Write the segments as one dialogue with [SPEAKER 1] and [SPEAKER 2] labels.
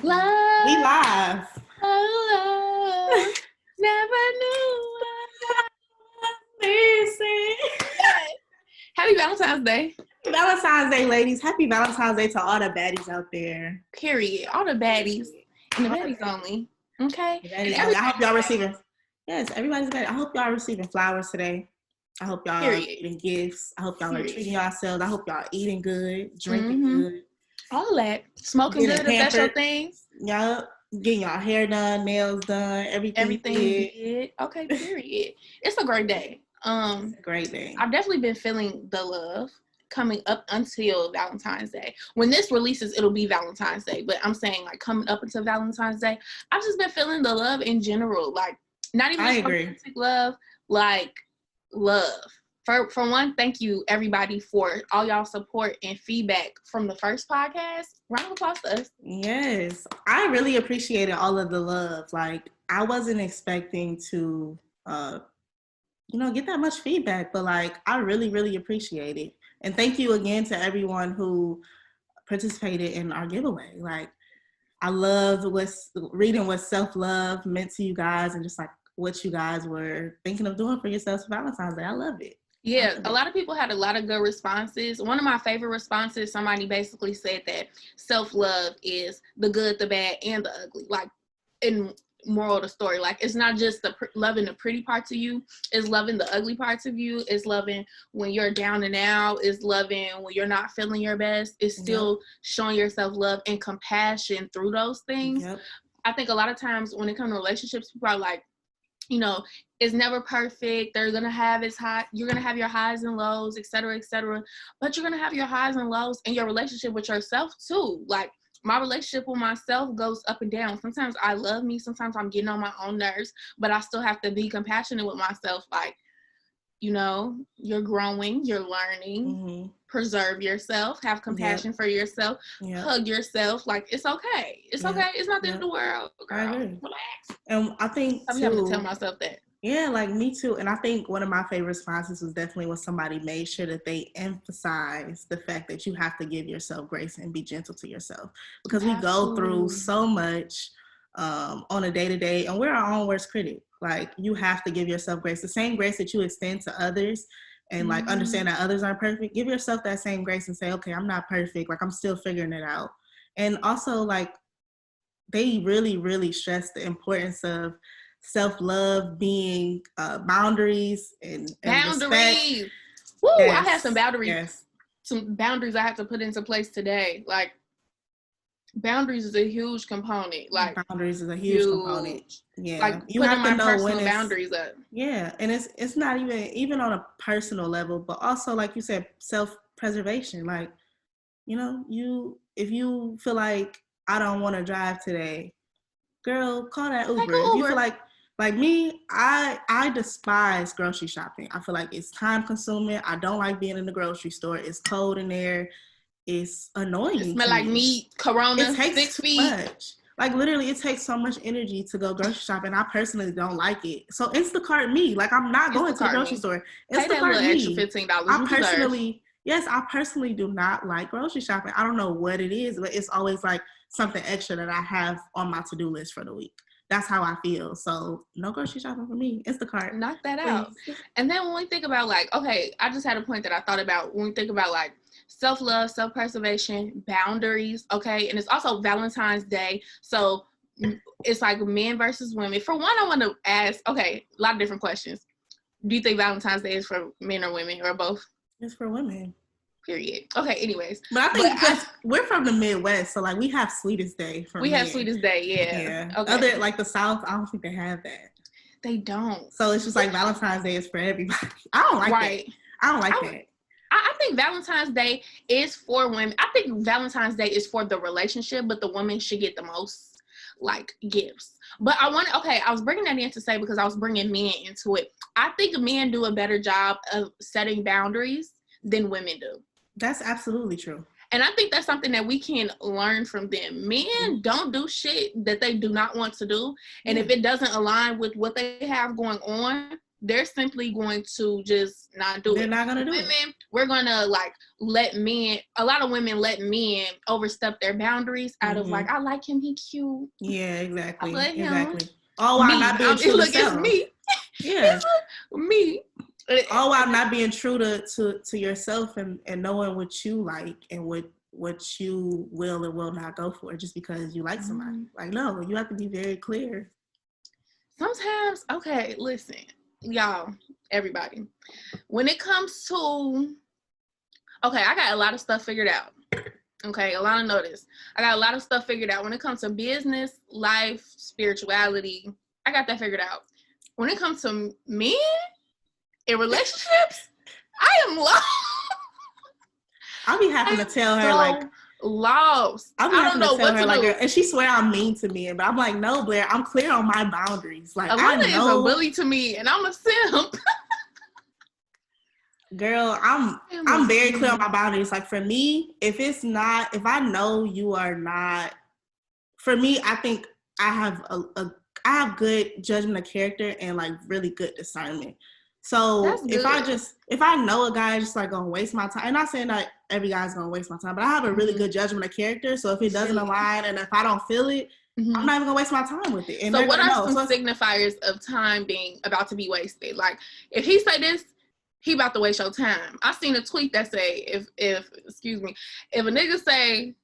[SPEAKER 1] Love,
[SPEAKER 2] We live.
[SPEAKER 1] oh, love, never knew
[SPEAKER 2] Listen.
[SPEAKER 1] what. Happy Valentine's Day.
[SPEAKER 2] Valentine's Day, ladies. Happy Valentine's Day to all the baddies out there.
[SPEAKER 1] Period. All the baddies and the baddies only. Okay. And
[SPEAKER 2] I hope y'all receiving. Yes, everybody's baddie. I hope y'all receiving flowers today. I hope y'all are getting gifts. I hope y'all are treating yourselves. I hope y'all eating good, drinking good.
[SPEAKER 1] All that. Smoking good, special things.
[SPEAKER 2] Yup. Getting y'all hair done, nails done, everything
[SPEAKER 1] good. Okay, period. It's a great day.
[SPEAKER 2] It's a great day.
[SPEAKER 1] I've definitely been feeling the love coming up until Valentine's Day. When this releases, it'll be Valentine's Day. But I'm saying, like, coming up until Valentine's Day, I've just been feeling the love in general. Like, not even just romantic love, like, love. For one, thank you, everybody, for all y'all support and feedback from the first podcast. Round of applause to us.
[SPEAKER 2] Yes. I really appreciated all of the love. Like, I wasn't expecting to, get that much feedback, but, like, I really, really appreciate it. And thank you again to everyone who participated in our giveaway. Like, I loved reading what self-love meant to you guys and just, like, what you guys were thinking of doing for yourselves for Valentine's Day. I love it.
[SPEAKER 1] Yeah, a lot of people had a lot of good responses. One of my favorite responses, somebody basically said that self-love is the good, the bad, and the ugly. Like, in moral of the story, like, it's not just loving the pretty parts of you, it's loving the ugly parts of you, it's loving when you're down and out, it's loving when you're not feeling your best, it's still showing yourself love and compassion through those things. I think a lot of times when it comes to relationships, people are like, it's never perfect. They're going to have you're going to have your highs and lows, et cetera, but you're going to have your highs and lows in your relationship with yourself too. Like, my relationship with myself goes up and down. Sometimes I love me. Sometimes I'm getting on my own nerves, but I still have to be compassionate with myself. Like, you're growing, you're learning, preserve yourself, have compassion for yourself, hug yourself. Like, it's okay. It's okay. It's not the end of the world, girl. Relax.
[SPEAKER 2] And I think,
[SPEAKER 1] I'm having to tell myself that.
[SPEAKER 2] Yeah, like, me too. And I think one of my favorite responses was definitely when somebody made sure that they emphasize the fact that you have to give yourself grace and be gentle to yourself. Because we go through so much on a day-to-day, and we're our own worst critic. Like, you have to give yourself grace. The same grace that you extend to others and, like, understand that others aren't perfect, give yourself that same grace and say, okay, I'm not perfect. Like, I'm still figuring it out. And also, like, they really, really stress the importance of self-love being boundaries and respect.
[SPEAKER 1] Woo! I have some boundaries. Some boundaries I have to put into place today. Like, boundaries is a huge component. Like,
[SPEAKER 2] boundaries is a huge component. Yeah,
[SPEAKER 1] like, you have to know personal when boundaries up.
[SPEAKER 2] Yeah, and it's not even on a personal level, but also, like you said, self-preservation. Like, if you feel like, I don't want to drive today, girl, call that Uber. If you feel like me, I despise grocery shopping. I feel like it's time consuming. I don't like being in the grocery store. It's cold in there. It's annoying.
[SPEAKER 1] It smells like meat, Corona,
[SPEAKER 2] it takes
[SPEAKER 1] 6 feet.
[SPEAKER 2] Much. Like, literally, it takes so much energy to go grocery shopping. I personally don't like it. So Instacart me. Like, I'm not going to the grocery store.
[SPEAKER 1] Pay that little extra $15.
[SPEAKER 2] I personally do not like grocery shopping. I don't know what it is, but it's always like something extra that I have on my to-do list for the week. That's how I feel. So no grocery shopping for me. Instacart.
[SPEAKER 1] Knock that out. And then when we think about, like, okay, I just had a point that I thought about when we think about, like, self-love, self-preservation, boundaries, okay? And it's also Valentine's Day. So it's like men versus women. For one, I want to ask, okay, a lot of different questions. Do you think Valentine's Day is for men or women or both?
[SPEAKER 2] It's for women.
[SPEAKER 1] Period. Okay, anyways.
[SPEAKER 2] But I think we're from the Midwest, so, like, we have Sweetest Day for men.
[SPEAKER 1] We have Sweetest Day, yeah. Okay.
[SPEAKER 2] Other, like, the South, I don't think they have that.
[SPEAKER 1] They don't.
[SPEAKER 2] So it's just like Valentine's Day is for everybody. I don't like that. I don't like that.
[SPEAKER 1] I think Valentine's Day is for women. I think Valentine's Day is for the relationship, but the woman should get the most, like, gifts. But I was bringing that in to say, because I was bringing men into it. I think men do a better job of setting boundaries than women do.
[SPEAKER 2] That's absolutely true.
[SPEAKER 1] And I think that's something that we can learn from them. Men don't do shit that they do not want to do. And if it doesn't align with what they have going on, they're simply going to just not do it.
[SPEAKER 2] They're not gonna do it.
[SPEAKER 1] Women, we're gonna like let men. A lot of women let men overstep their boundaries out of like, I like him, he cute.
[SPEAKER 2] Yeah, exactly.
[SPEAKER 1] I let him.
[SPEAKER 2] Exactly. All while not being true to self.
[SPEAKER 1] It's me.
[SPEAKER 2] Yeah.
[SPEAKER 1] Me.
[SPEAKER 2] All while not being true to yourself and knowing what you like and what you will and will not go for just because you like somebody. Like, no, you have to be very clear.
[SPEAKER 1] Sometimes, okay, listen, y'all, everybody. When it comes to, okay, I got a lot of stuff figured out. Okay, Alana, notice. I got a lot of stuff figured out. When it comes to business, life, spirituality, I got that figured out. When it comes to men in relationships, I am lost.
[SPEAKER 2] I'll be having to tell her, like,
[SPEAKER 1] lost.
[SPEAKER 2] I don't know what to do. And she swear I'm mean to me, but I'm like, no, Blair, I'm clear on my boundaries. Like,
[SPEAKER 1] Alana is a bully to me, and I'm a simp.
[SPEAKER 2] Girl, I'm very clear on my boundaries. Like, for me, if I know you are not, for me, I think I have good judgment of character and like really good discernment. So if I know a guy is just like gonna waste my time, and not saying that every guy's gonna waste my time, but I have a really good judgment of character. So if it doesn't align and if I don't feel it, I'm not even gonna waste my time with it. And
[SPEAKER 1] so what are some signifiers of time being about to be wasted? Like if he say this, he about to waste your time. I seen a tweet that say if a nigga say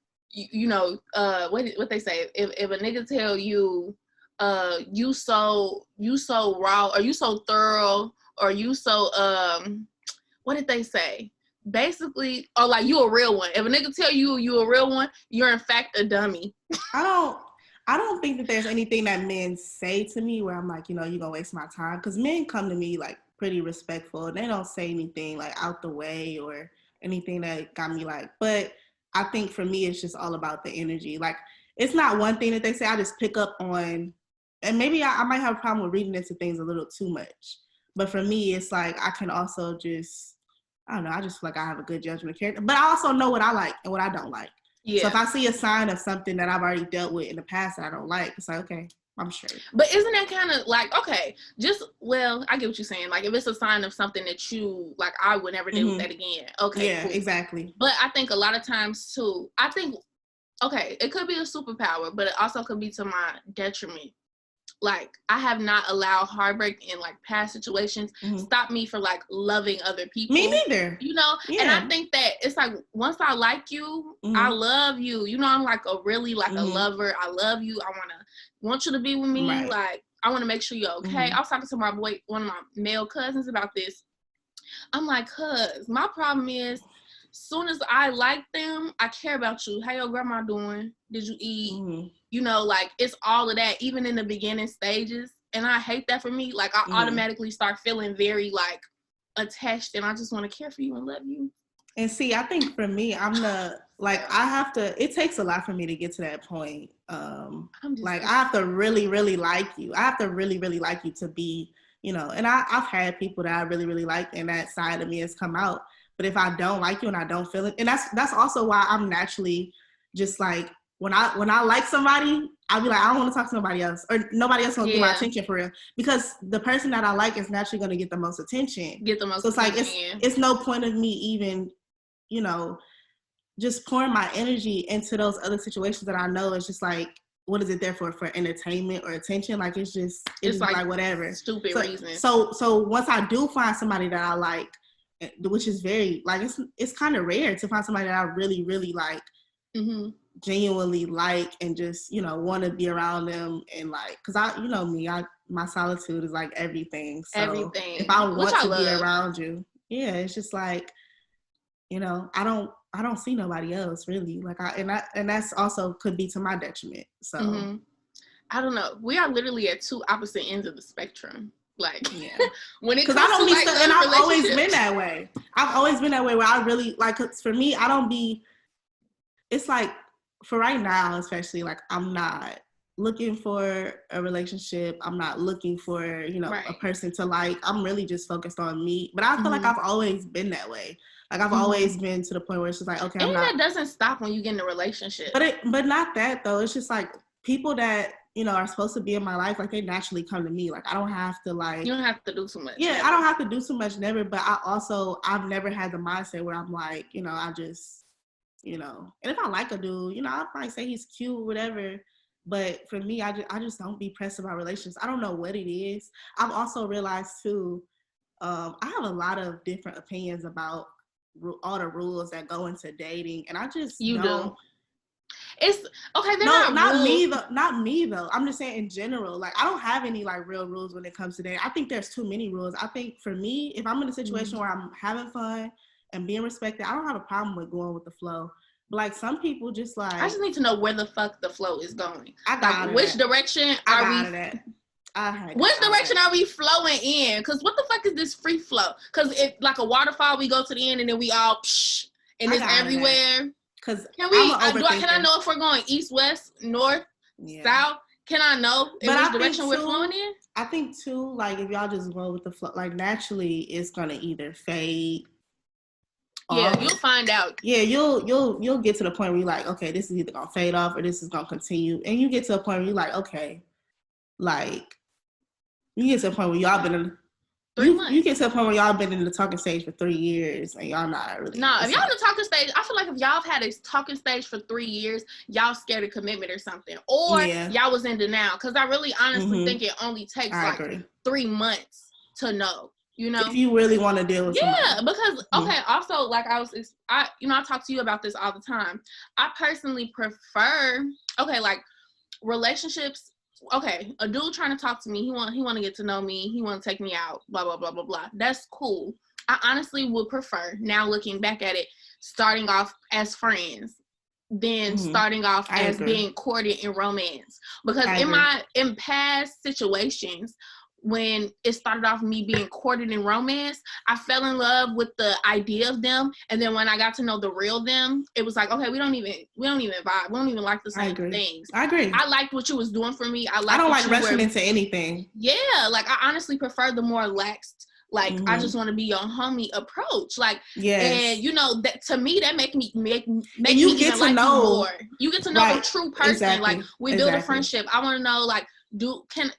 [SPEAKER 1] what they say, if a nigga tell you you so raw or you so thorough or you so what did they say? Basically, or like you a real one. If a nigga tell you a real one, you're in fact a dummy.
[SPEAKER 2] I don't think that there's anything that men say to me where I'm like, you're gonna waste my time. Because men come to me like pretty respectful. They don't say anything like out the way or anything that got me like, but I think for me, it's just all about the energy. Like, it's not one thing that they say. I just pick up on, and maybe I might have a problem with reading into things a little too much. But for me, it's like I can also just, I don't know, I just feel like I have a good judgment of character. But I also know what I like and what I don't like. Yeah. So if I see a sign of something that I've already dealt with in the past that I don't like, it's like, okay, I'm straight.
[SPEAKER 1] But isn't that kind of like, okay, I get what you're saying. Like, if it's a sign of something that you, like, I would never deal with that again. Okay,
[SPEAKER 2] yeah, cool. Exactly.
[SPEAKER 1] But I think a lot of times, too, okay, it could be a superpower, but it also could be to my detriment. Like, I have not allowed heartbreak in, like, past situations stop me from, like, loving other people.
[SPEAKER 2] Me neither.
[SPEAKER 1] Yeah. And I think that it's like, once I like you, I love you. I'm like a really, like, a lover. I love you. I want you to be with me. Right. Like, I want to make sure you're okay. I was talking to one of my male cousins about this. I'm like, cuz, my problem is, soon as I like them, I care about you. How your grandma doing? Did you eat? Like, it's all of that, even in the beginning stages. And I hate that for me. Like, I automatically start feeling very, like, attached, and I just want to care for you and love you.
[SPEAKER 2] And see, I think for me, it takes a lot for me to get to that point. I have to really, really like you. I have to really, really like you to be, and I've had people that I really, really like, and that side of me has come out. But if I don't like you and I don't feel it, and that's also why I'm naturally just like, when I like somebody, I'll be like, I don't want to talk to nobody else, or nobody else won't get my attention for real, because the person that I like is naturally going to get the most attention. So it's like, it's no point of me even, just pouring my energy into those other situations that I know is just like, what is it there for entertainment or attention? Like, it's like whatever.
[SPEAKER 1] Stupid reason.
[SPEAKER 2] So once I do find somebody that I like, which is very, like, it's kind of rare to find somebody that I really, really like, genuinely like, and just, want to be around them, and like, because my solitude is like everything. So
[SPEAKER 1] everything.
[SPEAKER 2] If I want to be around you, it's just like, I don't see nobody else really. Like, and that's also could be to my detriment. So
[SPEAKER 1] I don't know. We are literally at two opposite ends of the spectrum. Like, when it
[SPEAKER 2] comes to like, and I've always been that way. I've always been that way where I really like. 'Cause for me, it's like, for right now, especially, like, I'm not looking for a relationship. I'm not looking for, a person to like. I'm really just focused on me. But I feel like I've always been that way. Like, I've always been to the point where it's just like, okay,
[SPEAKER 1] that doesn't stop when you get in a relationship.
[SPEAKER 2] But not that, though. It's just like people that, you know, are supposed to be in my life, like they naturally come to me. Like I don't have to like.
[SPEAKER 1] You don't have to do too much.
[SPEAKER 2] Yeah, I don't have to do too much, never. But I've never had the mindset where I'm like, you know, I just, you know, and if I like a dude, you know, I'll probably say he's cute, whatever. But for me, I just don't be pressed about relationships. I don't know what it is. I've also realized too, I have a lot of different opinions about all the rules that go into dating, and I just don't.
[SPEAKER 1] It's okay. They're
[SPEAKER 2] not me though. I'm just saying in general. Like I don't have any like real rules when it comes to dating. I think there's too many rules. I think for me, if I'm in a situation where I'm having fun and being respected, I don't have a problem with going with the flow. But like some people just like,
[SPEAKER 1] I just need to know where the fuck the flow is going.
[SPEAKER 2] I got
[SPEAKER 1] like which direction are we?
[SPEAKER 2] Which
[SPEAKER 1] direction are we flowing in? Because what the fuck is this free flow? Because it like a waterfall, we go to the end and then we all and it's everywhere.
[SPEAKER 2] Because
[SPEAKER 1] can I know if we're going east, west, north, south? Can I know in which direction we're flowing in?
[SPEAKER 2] I think too, like if y'all just go with the flow, like naturally it's gonna either fade.
[SPEAKER 1] Yeah, you'll find out.
[SPEAKER 2] Yeah, you'll get to the point where you're like, okay, this is either gonna fade off or this is gonna continue, and you get to a point where you're like, okay, like you get to a point where y'all been in. You get to a point where y'all been in the talking stage for 3 years and y'all not really.
[SPEAKER 1] No, if y'all in the talking stage, I feel like if y'all have had a talking stage for 3 years, y'all scared of commitment or something. Or y'all was in denial. Because I really honestly think it only takes 3 months to know, you know?
[SPEAKER 2] If you really want to deal with somebody.
[SPEAKER 1] Because, okay, also, like I talk to you about this all the time. I personally prefer, like relationships. Okay, a dude trying to talk to me, he want to get to know me, he want to take me out, blah, blah, blah, blah, blah. That's cool. I honestly would prefer, now looking back at it, starting off as friends, then starting off as being courted in romance. Because in past situations, when it started off me being courted in romance, I fell in love with the idea of them, and then when I got to know the real them, it was like, okay, we don't even vibe, we don't even like the same things.
[SPEAKER 2] I agree.
[SPEAKER 1] I liked what you was doing for me. I
[SPEAKER 2] don't like rushing into anything.
[SPEAKER 1] Yeah, like I honestly prefer the more relaxed, like I just want to be your homie approach. Like, and you know that to me that make me
[SPEAKER 2] you get to know
[SPEAKER 1] more. You get to know a true person. Like we build a friendship. I want to know like. Can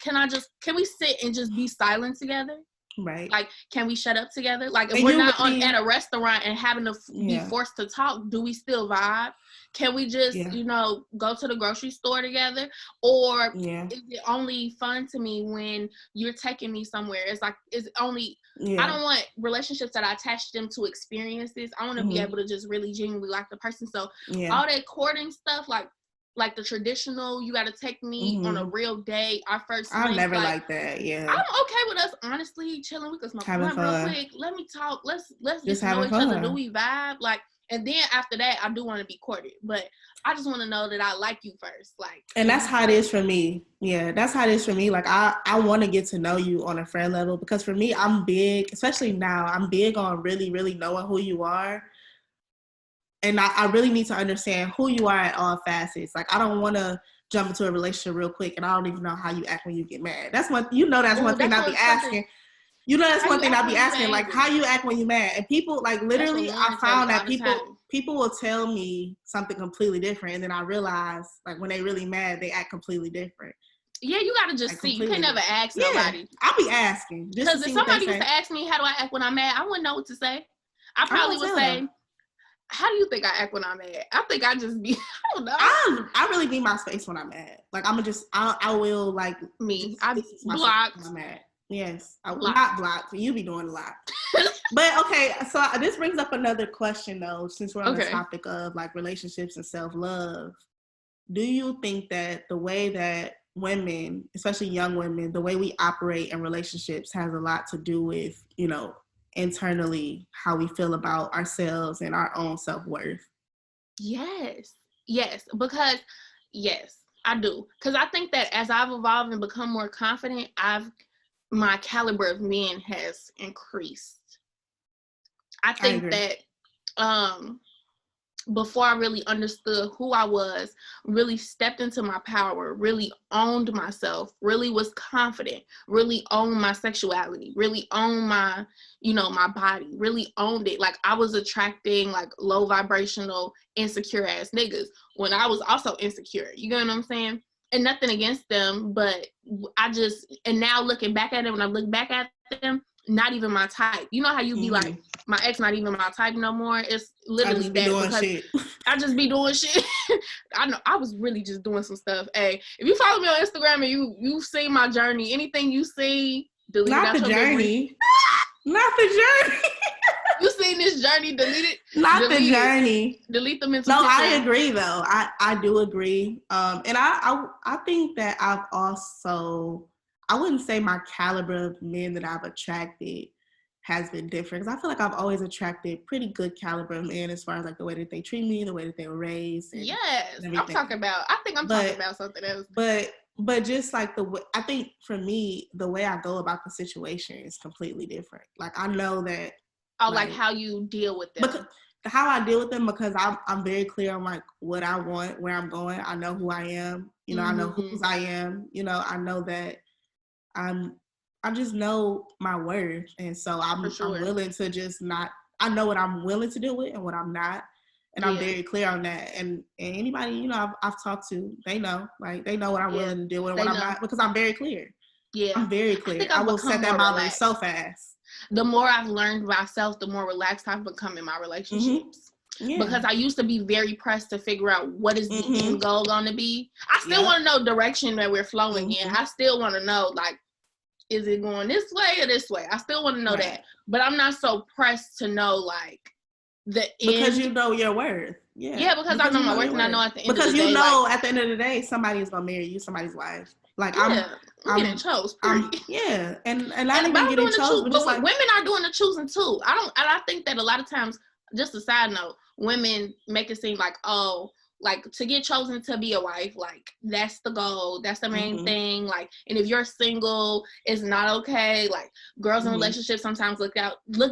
[SPEAKER 1] we sit and just be silent together?
[SPEAKER 2] Right.
[SPEAKER 1] Like, can we shut up together? Like, if we're not at a restaurant and having to be forced to talk, do we still vibe? Can we just, go to the grocery store together? Or is it only fun to me when you're taking me somewhere? It's like, I don't want relationships that I attach them to experiences. I want to be able to just really genuinely like the person. So all that courting stuff, like the traditional, you got to take me on a real date. Our first
[SPEAKER 2] I never like that. Yeah,
[SPEAKER 1] I'm okay with us honestly chilling. We can smoke one real quick. Let me talk. Let's just know each other. Do we vibe? Like, and then after that, I do want to be courted, but I just want to know that I like you first. Like,
[SPEAKER 2] and that's how it is for me. Yeah, that's how it is for me. Like, I want to get to know you on a friend level, because for me, I'm big, especially now. I'm big on really, really knowing who you are. And I really need to understand who you are at all facets. Like, I don't want to jump into a relationship real quick and I don't even know how you act when you get mad. That's one thing I be asking. That's one thing I be asking, like, how you act when you mad. And people, like, literally, I found that people will tell me something completely different. And then I realize, like, when they really mad, they act completely different.
[SPEAKER 1] Yeah, you got to just see. You can't never ask nobody.
[SPEAKER 2] I'll be asking.
[SPEAKER 1] Because if somebody was to ask me, how do I act when I'm mad, I wouldn't know what to say. I probably would say, how do you think I act when I'm mad? I think I just be, I don't know.
[SPEAKER 2] I really be my space when I'm mad. Like, I will, like.
[SPEAKER 1] Me. I block.
[SPEAKER 2] When I'm mad. Yes. I will not block. You be doing a lot. But, okay, so this brings up another question, though, since we're on the topic of, like, relationships and self-love. Do you think that the way that women, especially young women, the way we operate in relationships has a lot to do with, internally how we feel about ourselves and our own self-worth?
[SPEAKER 1] Yes, because I do, because I think that as I've evolved and become more confident, my caliber of men has increased. I think that before I really understood who I was, really stepped into my power, really owned myself, really was confident, really owned my sexuality, really owned my, my body, really owned it. Like, I was attracting, like, low vibrational, insecure ass niggas when I was also insecure. You get what I'm saying? and nothing against them, but and now looking back at it, when I look back at them, not even my type. You know how you be like, my ex not even my type no more? It's literally that, because
[SPEAKER 2] shit.
[SPEAKER 1] I just be doing shit. I know I was really just doing some stuff. Hey, if you follow me on Instagram and you've seen my journey, anything you see, delete
[SPEAKER 2] not
[SPEAKER 1] it out
[SPEAKER 2] the
[SPEAKER 1] your
[SPEAKER 2] journey. Not the journey.
[SPEAKER 1] You seen this journey, delete it.
[SPEAKER 2] Not the journey.
[SPEAKER 1] Delete the mental
[SPEAKER 2] No,
[SPEAKER 1] picture.
[SPEAKER 2] I agree though. I do agree. And I think that I've also, I wouldn't say my caliber of men that I've attracted has been different, because I feel like I've always attracted pretty good caliber of men as far as like the way that they treat me, the way that they were raised.
[SPEAKER 1] Yes, I'm talking about. I think I'm talking about something else.
[SPEAKER 2] But just like I think for me, the way I go about the situation is completely different. Like I know that.
[SPEAKER 1] Oh, like how you deal with them.
[SPEAKER 2] Because how I deal with them, because I'm very clear on like what I want, where I'm going. I know who I am. You know, I know whose I am. You know, I know that I just know my worth, and so I'm willing to just not. I know what I'm willing to deal with and what I'm not, and I'm very clear on that. And anybody, you know, I've talked to, they know what I'm willing to deal with and what I'm not, because I'm very clear. Yeah, I'm very clear. I will set that boundary so fast.
[SPEAKER 1] The more I've learned myself, the more relaxed I've become in my relationships. Yeah. Because I used to be very pressed to figure out what is the end goal going to be. I still want to know direction that we're flowing in. I still want to know, like, is it going this way or this way? I still want to know that. But I'm not so pressed to know, like, the end.
[SPEAKER 2] Because you know your worth.
[SPEAKER 1] Yeah, because I know my worth, and I know at the end of the day.
[SPEAKER 2] Because you know, at the end of the day, somebody is going to marry you, somebody's wife. Like, I'm
[SPEAKER 1] getting chose.
[SPEAKER 2] And not even getting chose,
[SPEAKER 1] but like, women are doing the choosing too. I think that a lot of times, just a side note, women make it seem like, oh, like to get chosen to be a wife, like that's the goal, that's the main thing. Like, and if you're single, it's not okay. Like, girls in relationships sometimes look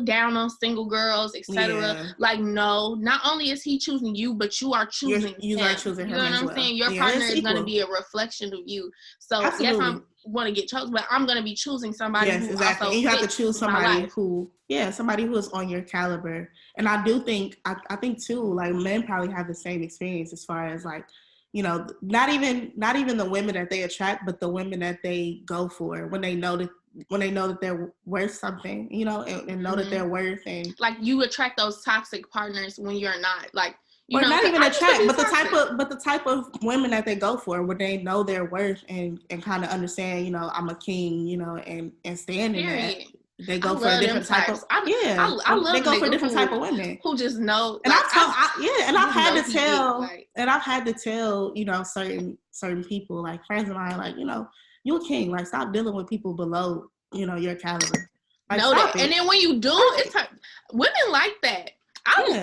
[SPEAKER 1] down on single girls, etc. Yeah. Like, no, not only is he choosing you, but you are choosing him. You are choosing him. You know what I'm saying? Your partner is going to be a reflection of you. So yes, I want to get chosen, but I'm going to be choosing somebody. Yes, exactly.
[SPEAKER 2] And you have to choose somebody who is on your caliber. And I do think, I think too, like men probably have the same experience as far as like, you know, not even the women that they attract, but the women that they go for when they know that they're worth something, you know, and know that they're worth. And like,
[SPEAKER 1] you attract those toxic partners when you're not, like,
[SPEAKER 2] or not even attract, but the type of women that they go for, where they know their worth and kind of understand, you know, I'm a king, you know, and stand in that. They go for a different type of I love they go for a different type of women
[SPEAKER 1] who just know.
[SPEAKER 2] And like, I've had to tell, you know, certain people, like friends of mine, like, you know, you're a king. Like, stop dealing with people below, you know, your caliber. Like,
[SPEAKER 1] know that. And then when you do, women like that.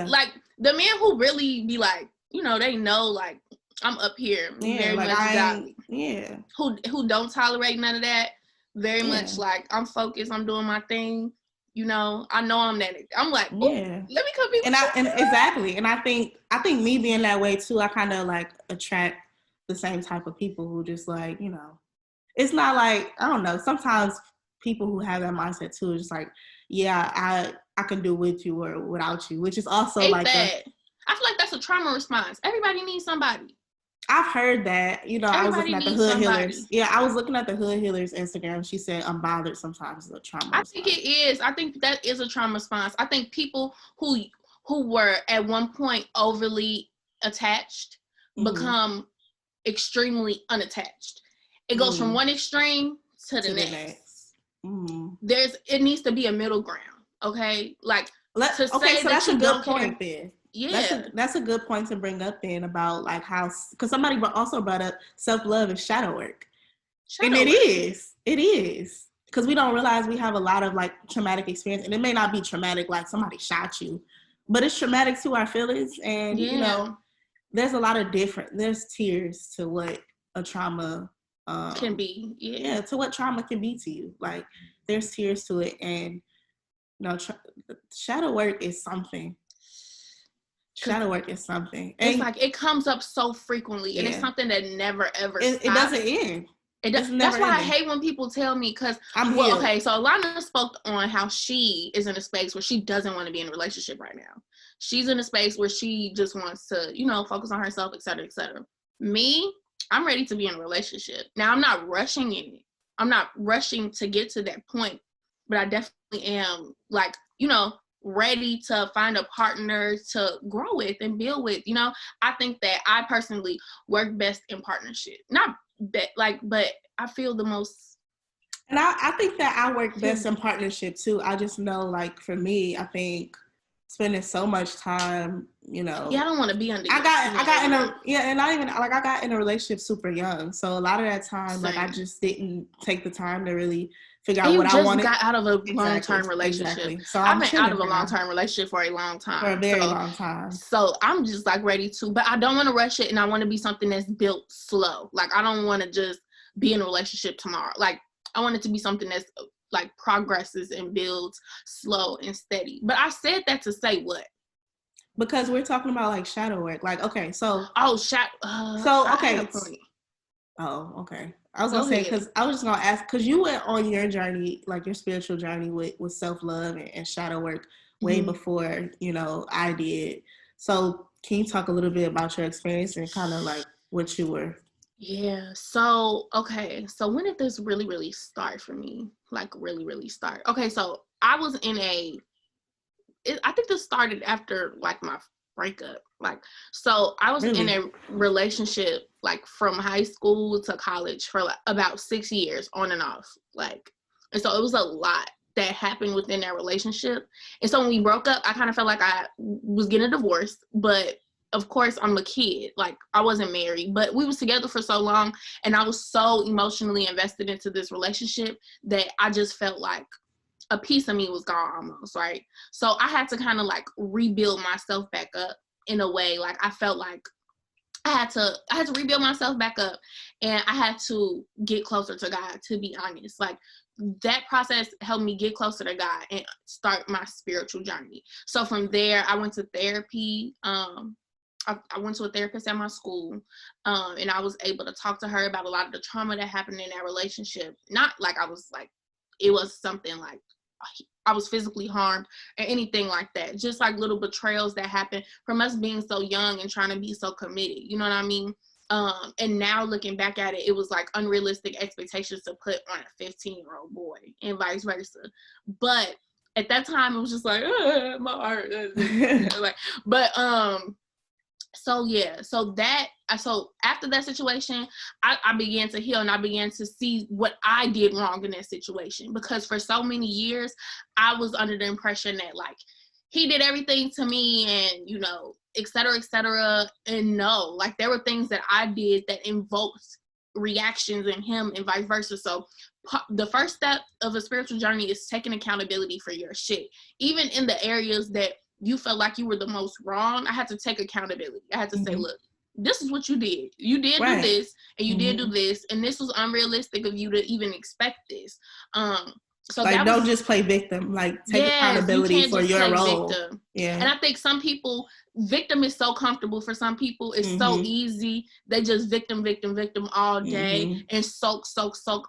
[SPEAKER 1] Like the men who really be like, you know, they know, like, I'm up here very like much godly. Yeah. Who don't tolerate none of that. Very much like, I'm focused, I'm doing my thing. You know, I know I'm that. I'm like, let me come be with
[SPEAKER 2] you. Exactly. And I think me being that way too, I kind of like attract the same type of people who just like, you know, it's not like, I don't know, sometimes people who have that mindset too, just like, yeah, I can do with you or without you, which is also like
[SPEAKER 1] I feel like that's a trauma response. Everybody needs somebody.
[SPEAKER 2] I've heard that. You know, I was looking at the Hood Healers. Yeah, I was looking at the Hood Healers Instagram. She said, I'm bothered sometimes is a trauma response.
[SPEAKER 1] I think it is. I think that is a trauma response. I think people who were at one point overly attached become extremely unattached. It goes from one extreme to the next. It needs to be a middle ground. Okay, like
[SPEAKER 2] so that's a good point then. Yeah, that's a good point to bring up then about like how, because somebody also brought up self-love is shadow work. And it is because we don't realize we have a lot of like traumatic experience, and it may not be traumatic like somebody shot you, but it's traumatic to our feelings. And you know, there's a lot of there's tiers to what a trauma
[SPEAKER 1] can be.
[SPEAKER 2] To what trauma can be to you. Like, there's tiers to it, and you know, shadow work is something. Shadow work is something.
[SPEAKER 1] It's like, it comes up so frequently, and it's something that never ever stops.
[SPEAKER 2] It doesn't end.
[SPEAKER 1] That's why I hate when people tell me, because okay, so Alana spoke on how she is in a space where she doesn't want to be in a relationship right now. She's in a space where she just wants to, you know, focus on herself, et cetera, et cetera. Me, I'm ready to be in a relationship. Now, I'm not rushing in it. I'm not rushing to get to that point, but I definitely am, like, you know, ready to find a partner to grow with and build with. You know, I think that I personally work best in partnership. Not but I feel the most.
[SPEAKER 2] And I think that I work best in partnership too. I just know, like, for me, I think spending so much time, you know.
[SPEAKER 1] Yeah, I don't want to be under.
[SPEAKER 2] I got in a and not even like I got in a relationship super young, so a lot of that time, like, I just didn't take the time to really figure out what I wanted.
[SPEAKER 1] You just got out of a long-term relationship. Exactly.
[SPEAKER 2] So
[SPEAKER 1] I've been out of a long-term relationship for a long time.
[SPEAKER 2] For a very long time.
[SPEAKER 1] So I'm just like ready to, but I don't want to rush it, and I want to be something that's built slow. Like, I don't want to just be in a relationship tomorrow. Like, I want it to be something that's like progresses and builds slow and steady. But I said that to say what?
[SPEAKER 2] Because we're talking about like shadow work. Like, okay, so
[SPEAKER 1] okay.
[SPEAKER 2] Oh, okay. I was gonna say, because I was just gonna ask, because you went on your journey, like your spiritual journey with self-love and shadow work way before, you know, I did. So can you talk a little bit about your experience and kind of like what you were?
[SPEAKER 1] Yeah. So, okay. So when did this really, really start for me? Like, really, really start? Okay. So I was I think this started after like my breakup. Like, so I was in a relationship like from high school to college for like about 6 years on and off. Like, and so it was a lot that happened within that relationship. And so when we broke up, I kind of felt like I was getting a divorce, but of course I'm a kid. Like, I wasn't married, but we was together for so long, and I was so emotionally invested into this relationship that I just felt like a piece of me was gone almost, right? So I had to kind of like rebuild myself back up in a way. Like, I felt like I had to rebuild myself back up, and I had to get closer to God, to be honest. Like, that process helped me get closer to God and start my spiritual journey. So from there, I went to therapy. I went to a therapist at my school, and I was able to talk to her about a lot of the trauma that happened in that relationship. Not like I was like, it was something like I was physically harmed or anything like that. Just like little betrayals that happen from us being so young and trying to be so committed. You know what I mean? And now looking back at it, it was like unrealistic expectations to put on a 15-year-old boy and vice versa. But at that time, it was just like, my heart. Like, but so yeah, so after that situation, I began to heal, and I began to see what I did wrong in that situation, because for so many years I was under the impression that like he did everything to me, and you know, et cetera, and no, like there were things that I did that invoked reactions in him and vice versa. So the first step of a spiritual journey is taking accountability for your shit, even in the areas that you felt like you were the most wrong. I had to take accountability. I had to say, look, this is what you did. You did do this, and you did do this, and this was unrealistic of you to even expect this. So
[SPEAKER 2] like, don't just play victim. Like, take accountability for your role.
[SPEAKER 1] Victim. Yeah. And I think some people, victim is so comfortable for some people. It's so easy. They just victim all day and soak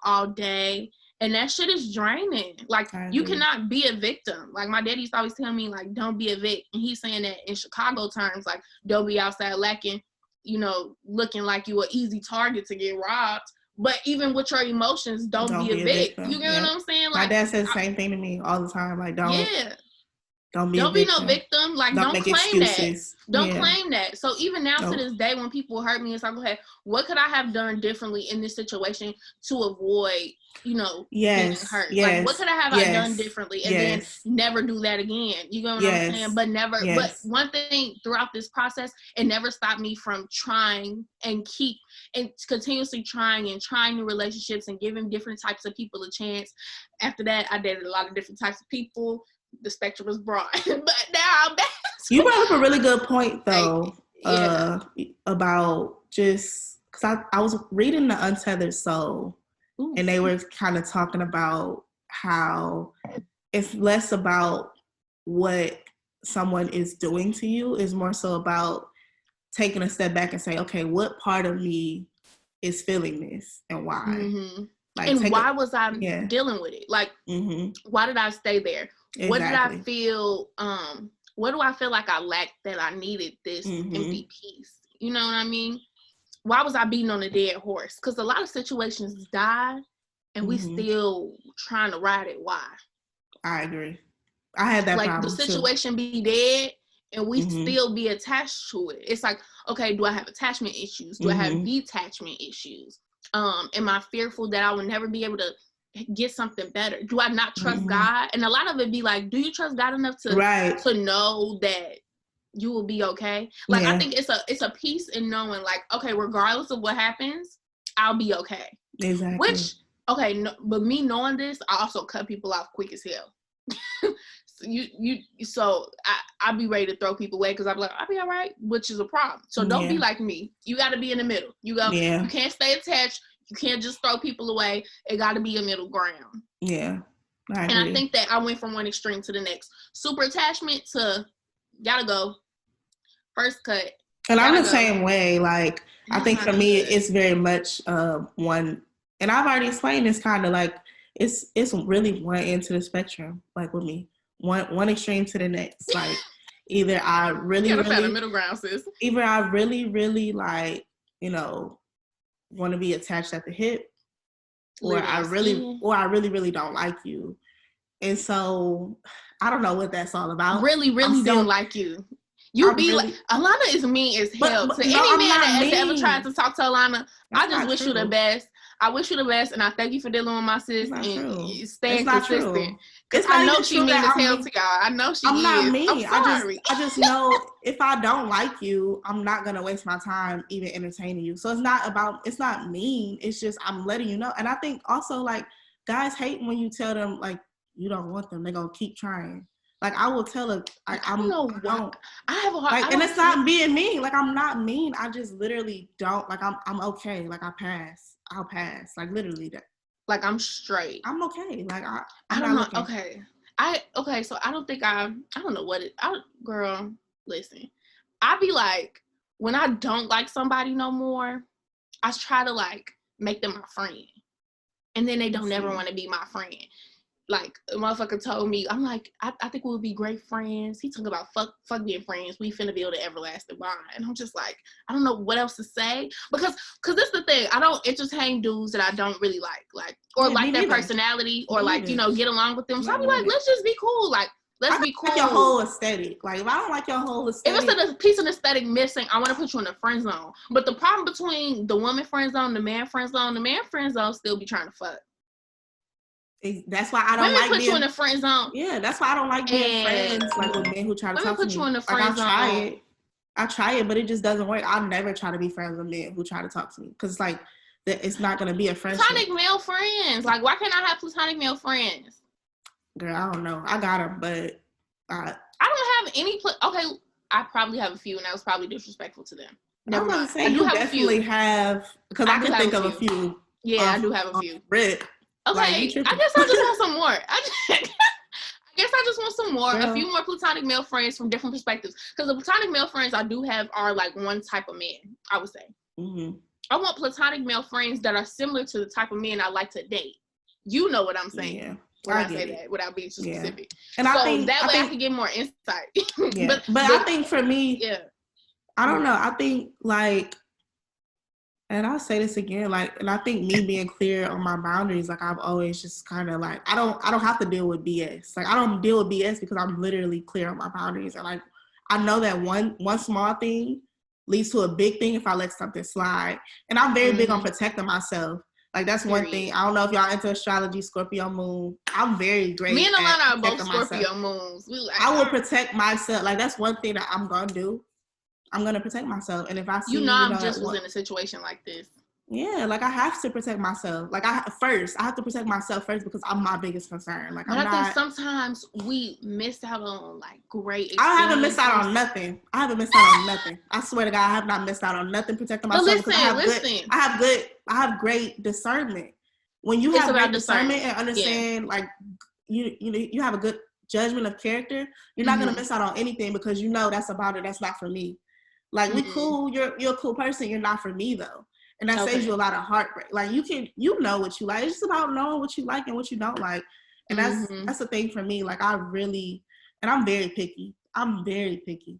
[SPEAKER 1] all day. And that shit is draining. Like, you cannot be a victim. Like, my daddy used to always tell me, like, don't be a vic. And he's saying that in Chicago terms, like, don't be outside lacking, you know, looking like you an easy target to get robbed. But even with your emotions, don't be a vic. You get what I'm saying? Like,
[SPEAKER 2] my dad says the same thing to me all the time. Like, don't be
[SPEAKER 1] no victim. Like, don't claim excuses. That. Don't claim that. So even now to this day, when people hurt me, it's like, okay, what could I have done differently in this situation to avoid, you know, being hurt? Like, what could I have done differently and then never do that again? You know what I'm saying? But never. But one thing throughout this process, it never stopped me from trying and continuously trying new relationships and giving different types of people a chance. After that, I dated a lot of different types of people. The spectrum was broad, but now I'm back.
[SPEAKER 2] You brought up a really good point, though, about just because I was reading The Untethered Soul, and they were kind of talking about how it's less about what someone is doing to you, is more so about taking a step back and say, okay, what part of me is feeling this and why?
[SPEAKER 1] Like, and why was I dealing with it? Like, why did I stay there? Exactly. What did I feel? What do I feel like I lacked that I needed this empty piece? You know what I mean? why was I beating on a dead horse? Because a lot of situations die and we still trying to ride it. Why?
[SPEAKER 2] I agree. I had that problem
[SPEAKER 1] the situation be dead and we still be attached to it. It's like, okay, do I have attachment issues? Do I have detachment issues? Am I fearful that I will never be able to get something better? Do I not trust God? And a lot of it be like, do you trust God enough to know that you will be okay? Like, I think it's a peace in knowing, like, okay, regardless of what happens, I'll be okay.
[SPEAKER 2] Exactly.
[SPEAKER 1] Which, okay, no, but me knowing this, I also cut people off quick as hell. So I'll be ready to throw people away because I'll be like, I'll be all right, which is a problem. So don't be like me. You got to be in the middle. You can't stay attached. You can't just throw people away. It got to be a middle ground.
[SPEAKER 2] Yeah.
[SPEAKER 1] And I think that I went from one extreme to the next. Super attachment to gotta go. First cut.
[SPEAKER 2] And I'm the same way. Like, I think for me, it's very much one, and I've already explained this, kind of like, it's really one end to the spectrum, like with me. One extreme to the next. Like, either I really,
[SPEAKER 1] you gotta find a middle ground, sis.
[SPEAKER 2] Either I really, really, like, want to be attached at the hip, or I really, really don't like you. And so I don't know what that's all about.
[SPEAKER 1] Really, don't like you. You be really, like, Alana is mean as hell. To any man that has ever tried to talk to Alana, I just wish you the best. I wish you the best, and I thank you for dealing with my sis and staying consistent. Because I know she mean as hell to y'all. I know she is. I'm not mean. I'm sorry.
[SPEAKER 2] I just know if I don't like you, I'm not gonna waste my time even entertaining you. So it's not mean. It's just I'm letting you know. And I think also, like, guys hate when you tell them, like, you don't want them. They're gonna keep trying. Like, I will tell her, I have a hard, like, and it's not being mean. Like, I'm not mean. I just literally don't, like, I'm okay. Like, I'll pass. Like, literally that.
[SPEAKER 1] Like, I'm straight.
[SPEAKER 2] I'm okay. Like,
[SPEAKER 1] I don't know. Okay. So I don't think I don't know what girl, listen. I be like, when I don't like somebody no more, I try to, like, make them my friend. And then they don't ever want to be my friend. Like, a motherfucker told me, I'm like, I think we'll be great friends. He talking about fuck being friends. We finna build an everlasting bond. And I'm just like, I don't know what else to say. Because this is the thing. I don't entertain dudes that I don't really like, or like their personality, or like, get along with them. So I be like, let's just be cool. Like, let's be cool.
[SPEAKER 2] Like your whole aesthetic. Like, if I don't like your whole aesthetic.
[SPEAKER 1] If it's a piece of aesthetic missing, I want to put you in the friend zone. But the problem between the woman friend zone, the man friend zone still be trying to fuck.
[SPEAKER 2] That's why I don't like
[SPEAKER 1] put you in the friend zone.
[SPEAKER 2] Yeah, that's why I don't like being friends, like, with men who try to talk to me.
[SPEAKER 1] Put you in the friend zone.
[SPEAKER 2] I try it, but it just doesn't work. I'll never try to be friends with men who try to talk to me, because, like, it's not going to be a friendship.
[SPEAKER 1] Platonic male friends. Like, why can't I have platonic male friends?
[SPEAKER 2] Girl, I don't know. I got them, but
[SPEAKER 1] I don't have any. Okay, I probably have a few, and that was probably disrespectful to them. Never mind.
[SPEAKER 2] Say, you definitely have, because I can think of a few.
[SPEAKER 1] Yeah, I do have a few.
[SPEAKER 2] Rick.
[SPEAKER 1] Okay, like, I guess I just want some more. I guess I just want some more. Girl. A few more platonic male friends from different perspectives. Because the platonic male friends I do have are, like, one type of man, I would say. Mm-hmm. I want platonic male friends that are similar to the type of men I like to date. You know what I'm saying. Yeah. When I say that, without being too specific. And so I can get more insight.
[SPEAKER 2] Yeah. but I think for me, I don't know. I think, like, and I'll say this again, like, and I think me being clear on my boundaries, like, I've always just kind of, like, I don't have to deal with BS. Like, I don't deal with BS because I'm literally clear on my boundaries. And, like, I know that one small thing leads to a big thing if I let something slide. And I'm very big on protecting myself. Like, that's one thing. I don't know if y'all into astrology, Scorpio moon. I'm very great.
[SPEAKER 1] Me and Alana are both Scorpio moons.
[SPEAKER 2] I will protect myself. Like, that's one thing that I'm going to do. I'm going to protect myself. And if I see,
[SPEAKER 1] I'm just was in a situation like this.
[SPEAKER 2] Yeah, like, I have to protect myself. Like, I have to protect myself first because I'm my biggest concern. Like,
[SPEAKER 1] but I think sometimes we miss out on, like, great experiences.
[SPEAKER 2] I haven't missed out on nothing. I swear to God, I have not missed out on nothing protecting myself.
[SPEAKER 1] But listen.
[SPEAKER 2] I have great discernment. When you have great discernment and understand, like, you have a good judgment of character, you're not going to miss out on anything because you know that's about it. That's not for me. Like, we cool. You're a cool person. You're not for me, though. And that saves you a lot of heartbreak. Like, you know what you like. It's just about knowing what you like and what you don't like. And that's the thing for me. Like, and I'm very picky. I'm very picky.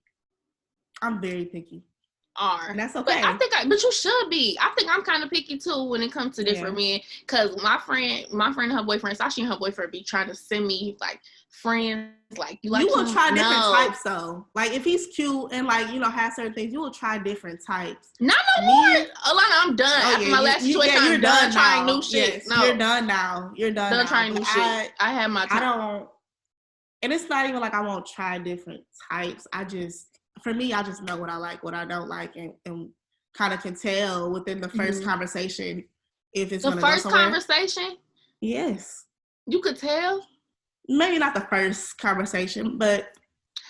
[SPEAKER 1] are.
[SPEAKER 2] And that's okay.
[SPEAKER 1] But you should be. I think I'm kind of picky too when it comes to different men. Cause my friend and her boyfriend, Sashi and her boyfriend be trying to send me like friends. Like you
[SPEAKER 2] will try different types though. Like if he's cute and like has certain things, you will try different types.
[SPEAKER 1] Not no more. Alana, I'm done. After my last situation,
[SPEAKER 2] you're
[SPEAKER 1] I'm done trying
[SPEAKER 2] now.
[SPEAKER 1] new shit.
[SPEAKER 2] Yes,
[SPEAKER 1] no,
[SPEAKER 2] you're done now. You're done now.
[SPEAKER 1] Trying new shit. I had my time.
[SPEAKER 2] I don't. And it's not even like I won't try different types. For me, I just know what I like, what I don't like, and kind of can tell within the first conversation if it's going to go somewhere.
[SPEAKER 1] The first conversation?
[SPEAKER 2] Yes.
[SPEAKER 1] You could tell?
[SPEAKER 2] Maybe not the first conversation, but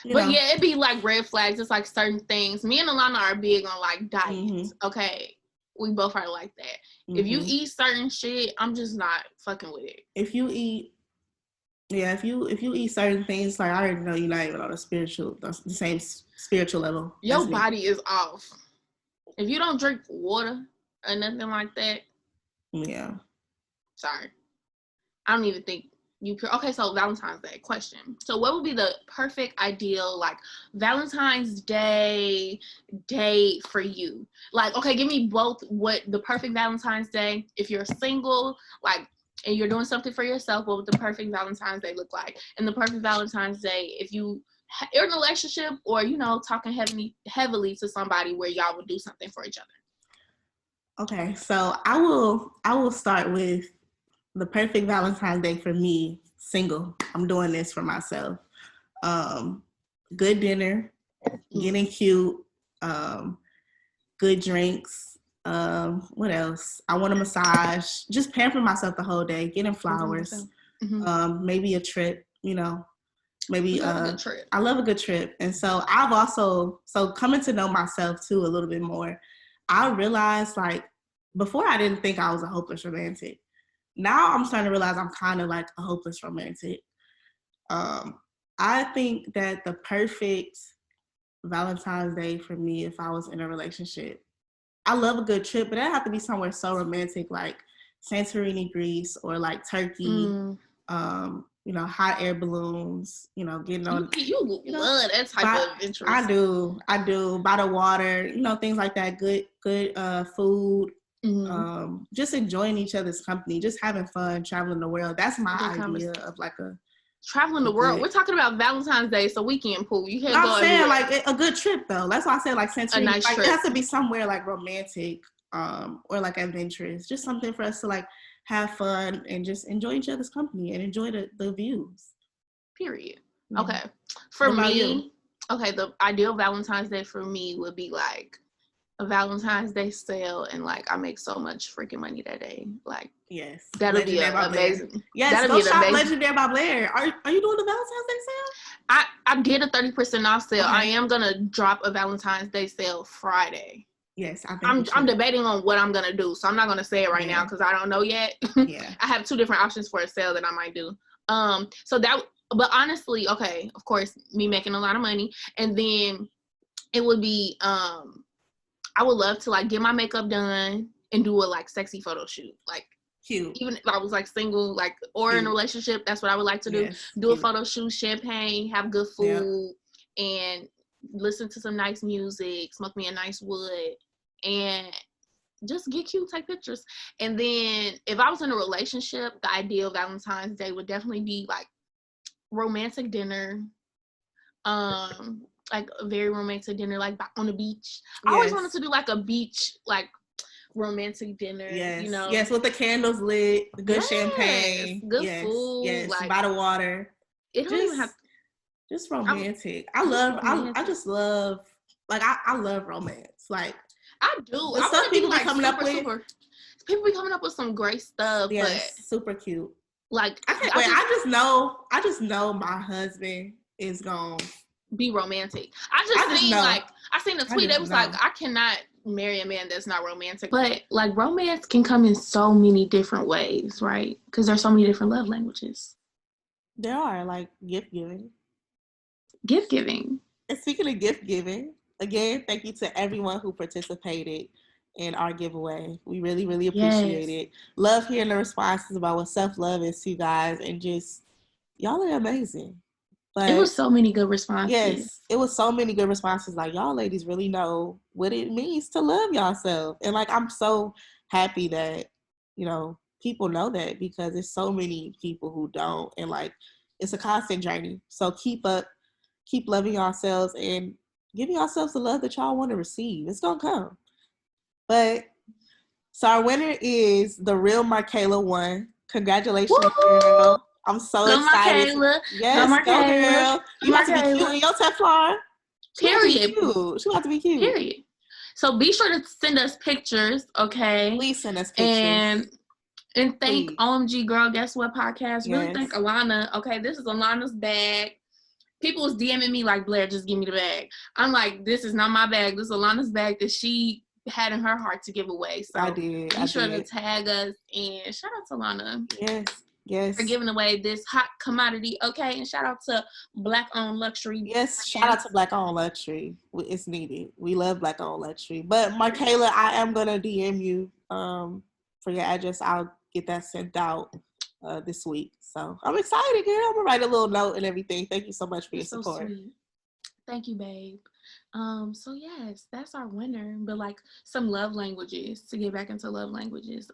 [SPEAKER 1] yeah, it'd be like red flags. It's like certain things. Me and Alana are big on like diets. Okay. We both are like that. If you eat certain shit, I'm just not fucking with it.
[SPEAKER 2] If you eat certain things, like I already know you're not even on the same spiritual level.
[SPEAKER 1] Your body is off. If you don't drink water or nothing like that.
[SPEAKER 2] Yeah.
[SPEAKER 1] Sorry. I don't even think you could. Okay, so Valentine's Day question. So what would be the perfect ideal like Valentine's Day date for you? Like, okay, give me both what the perfect Valentine's Day. If you're single, like, and you're doing something for yourself, what would the perfect Valentine's Day look like? And the perfect Valentine's Day, if you're in a relationship or, talking heavily to somebody where y'all would do something for each other.
[SPEAKER 2] Okay, so I will start with the perfect Valentine's Day for me, single. I'm doing this for myself. Good dinner, getting cute, good drinks. What else? I want a massage. Just pampering myself the whole day, getting flowers. Maybe a trip, Maybe I love a good trip. And so coming to know myself too a little bit more, I realized like before I didn't think I was a hopeless romantic. Now I'm starting to realize I'm kind of like a hopeless romantic. I think that the perfect Valentine's Day for me, if I was in a relationship, I love a good trip, but it have to be somewhere so romantic, like Santorini, Greece, or like Turkey. Hot air balloons. Getting on.
[SPEAKER 1] You love that type of interest.
[SPEAKER 2] I do. By the water. Things like that. Good food. Just enjoying each other's company, just having fun, traveling the world. That's my idea of like a
[SPEAKER 1] traveling the world. We're talking about Valentine's Day, so weekend pool. You can't go.
[SPEAKER 2] I'm saying like a good trip though. That's why I said like Santorini.
[SPEAKER 1] A nice trip.
[SPEAKER 2] It has to be somewhere like romantic, or like adventurous. Just something for us to like have fun and just enjoy each other's company and enjoy the views.
[SPEAKER 1] Period. Okay. For me, the ideal Valentine's Day for me would be like a Valentine's Day sale, and like I make so much freaking money that day. Like,
[SPEAKER 2] yes,
[SPEAKER 1] that'll be amazing.
[SPEAKER 2] Yes, go shop Legendary by Blair. Are you doing the Valentine's Day sale?
[SPEAKER 1] I did a 30% off sale. Okay. I am gonna drop a Valentine's Day sale Friday.
[SPEAKER 2] Yes, I think
[SPEAKER 1] I'm debating on what I'm gonna do, so I'm not gonna say it right now because I don't know yet.
[SPEAKER 2] Yeah,
[SPEAKER 1] I have 2 different options for a sale that I might do. But honestly, okay, of course, me making a lot of money, and then it would be I would love to like get my makeup done and do a like sexy photo shoot, like
[SPEAKER 2] cute.
[SPEAKER 1] Even if I was like single, like or cute. In a relationship, that's what I would like to do. Yes, do cute. A photo shoot, champagne, have good food, and listen to some nice music, smoke me a nice wood, and just get cute, take pictures. And then if I was in a relationship, the ideal Valentine's Day would definitely be like romantic dinner. Like a very romantic dinner, like on the beach. I always wanted to do like a beach, like romantic dinner.
[SPEAKER 2] Yes, yes, with the candles lit, good champagne,
[SPEAKER 1] good food,
[SPEAKER 2] yes,
[SPEAKER 1] like
[SPEAKER 2] by the water.
[SPEAKER 1] It don't even have
[SPEAKER 2] just romantic. I just love, like I love romance. Like
[SPEAKER 1] I do.
[SPEAKER 2] The stuff people be coming up with.
[SPEAKER 1] People be coming up with some great stuff.
[SPEAKER 2] Yes, but super cute.
[SPEAKER 1] Like
[SPEAKER 2] I can't wait. I just know my husband is gonna
[SPEAKER 1] be romantic. I seen a tweet that was like, I cannot marry a man that's not romantic. But like romance can come in so many different ways, right? Because there's so many different love languages.
[SPEAKER 2] There are, like gift giving.
[SPEAKER 1] Gift giving.
[SPEAKER 2] And speaking of gift giving, again, thank you to everyone who participated in our giveaway. We really, really appreciate it. Love hearing the responses about what self-love is to you guys, and just y'all are amazing. But
[SPEAKER 1] it was so many good responses.
[SPEAKER 2] Yes, it was so many good responses. Like, y'all ladies really know what it means to love yourself. And like, I'm so happy that, people know that, because there's so many people who don't. And like, it's a constant journey. So keep loving yourselves and giving yourselves the love that y'all want to receive. It's going to come. But so our winner is the real Markayla won. Congratulations,
[SPEAKER 1] Woo-hoo!
[SPEAKER 2] girl. I'm so
[SPEAKER 1] go
[SPEAKER 2] excited.
[SPEAKER 1] Markayla.
[SPEAKER 2] Yes, go girl. You about to be cute in your Teflar.
[SPEAKER 1] Period.
[SPEAKER 2] She about to be cute.
[SPEAKER 1] Period. So be sure to send us pictures, okay?
[SPEAKER 2] Please send us pictures.
[SPEAKER 1] And thank OMG Girl Guess What podcast. Really thank
[SPEAKER 2] Yes.
[SPEAKER 1] Alana. Okay, this is Alana's bag. People was DMing me like, Blair, just give me the bag. I'm like, this is not my bag. This is Alana's bag that she had in her heart to give away. So
[SPEAKER 2] I did.
[SPEAKER 1] Be sure to tag us, and shout out to Alana.
[SPEAKER 2] Yes.
[SPEAKER 1] For giving away this hot commodity, okay? And shout out to Black Owned Luxury.
[SPEAKER 2] Yes, shout out to Black Owned Luxury. It's needed. We love Black Owned Luxury. But Markayla, I am gonna DM you for your address. I'll get that sent out this week. So I'm excited, girl. I'm gonna write a little note and everything. Thank you so much for your support. So sweet.
[SPEAKER 1] Thank you, babe. So yes, that's our winner. But like some love languages, to get back into love languages.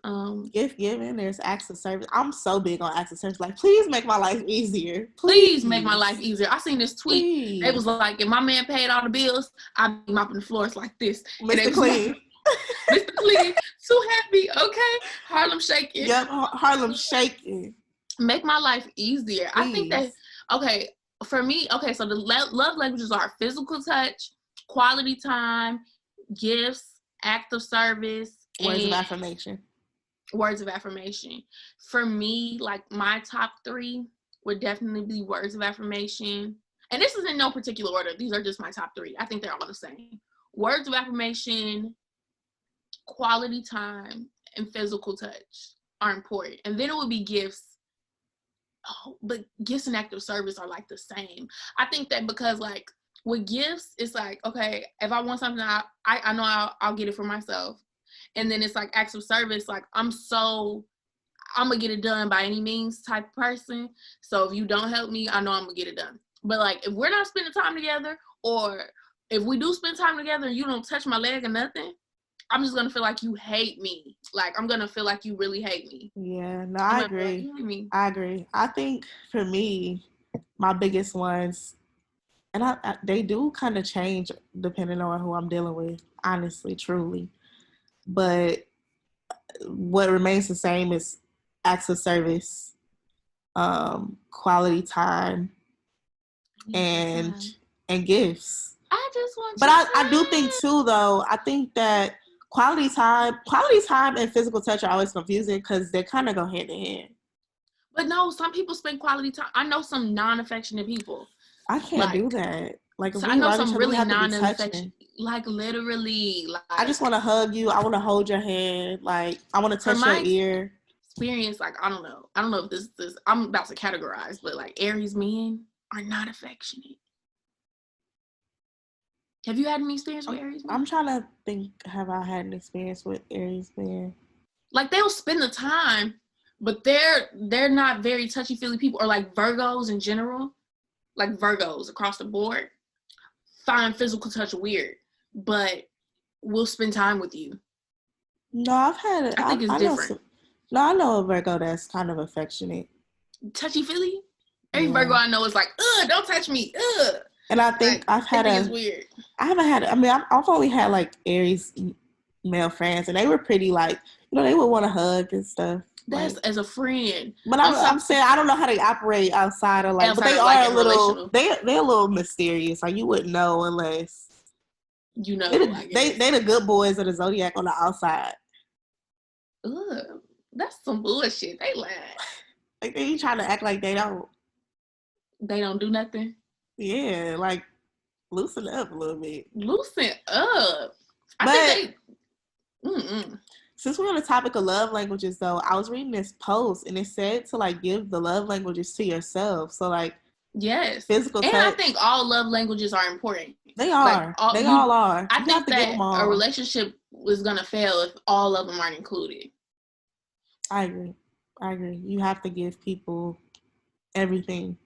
[SPEAKER 2] Gift giving, there's acts of service. I'm so big on acts of service. Like, please make my life easier.
[SPEAKER 1] Please make my life easier. I seen this tweet. Please. It was like, if my man paid all the bills, I'd be mopping the floors like this.
[SPEAKER 2] Mr. Clean.
[SPEAKER 1] Mr. Clean. Too happy. Okay. Harlem shaking.
[SPEAKER 2] Yep, Harlem shaking.
[SPEAKER 1] Make my life easier. Please. I think that, okay, for me, okay, so the love languages are physical touch, quality time, gifts, act of service,
[SPEAKER 2] words of affirmation.
[SPEAKER 1] Words of affirmation. For me, like my top 3 would definitely be words of affirmation. And this is in no particular order. These are just my top 3. I think they're all the same. Words of affirmation, quality time, and physical touch are important. And then it would be gifts. Oh, but gifts and active service are like the same. I think that because like with gifts, it's like, okay, if I want something, I know I'll get it for myself. And then it's like acts of service, like I'm gonna get it done by any means type of person. So if you don't help me, I know I'm gonna get it done. But like if we're not spending time together, or if we do spend time together and you don't touch my leg or nothing, I'm just gonna feel like you hate me. Like I'm gonna feel like you really hate me.
[SPEAKER 2] Yeah, no, I agree. I agree. I think for me, my biggest ones, and they do kind of change depending on who I'm dealing with, honestly, truly. But what remains the same is acts of service, quality time, and gifts.
[SPEAKER 1] I just want.
[SPEAKER 2] But I do think too, though. I think that quality time and physical touch are always confusing because they kind of go hand in hand.
[SPEAKER 1] But no, some people spend quality time. I know some non-affectionate people.
[SPEAKER 2] I can't do that. Like,
[SPEAKER 1] so I know some really non-affectionate. Like literally, like
[SPEAKER 2] I just want to hug you. I want to hold your hand. Like I want to touch your ear.
[SPEAKER 1] Experience, like I don't know if this I'm about to categorize, but like Aries men are not affectionate. Have you had any experience with Aries men?
[SPEAKER 2] I'm trying to think. Have I had an experience with Aries men?
[SPEAKER 1] Like they'll spend the time, but they're not very touchy-feely people. Or like Virgos in general, like Virgos across the board, find physical touch weird, but we'll spend time with you.
[SPEAKER 2] No, I've had it.
[SPEAKER 1] I think it's different.
[SPEAKER 2] I know a Virgo that's kind of affectionate.
[SPEAKER 1] Touchy-feely? Every Virgo I know is like, ugh, don't touch me, ugh.
[SPEAKER 2] And I think it's weird. I haven't had. I mean, I've only had like Aries male friends, and they were pretty like, they would want to hug and stuff.
[SPEAKER 1] That's like, as a friend.
[SPEAKER 2] But I'm saying I don't know how they operate outside of like. But they are a little. They're a little mysterious. Like you wouldn't know unless.
[SPEAKER 1] You know.
[SPEAKER 2] They the good boys of the zodiac on the outside.
[SPEAKER 1] Ugh, that's some bullshit. They lie.
[SPEAKER 2] Like they trying to act like they don't.
[SPEAKER 1] They don't do nothing.
[SPEAKER 2] Yeah, like loosen up a little bit.
[SPEAKER 1] Loosen up. I think
[SPEAKER 2] since we're on the topic of love languages, though, I was reading this post and it said to like give the love languages to yourself. So like,
[SPEAKER 1] yes,
[SPEAKER 2] physical touch.
[SPEAKER 1] And I think all love languages are important.
[SPEAKER 2] They are. Like, they all are.
[SPEAKER 1] I think that a relationship is gonna fail if all of them aren't included.
[SPEAKER 2] I agree. You have to give people everything.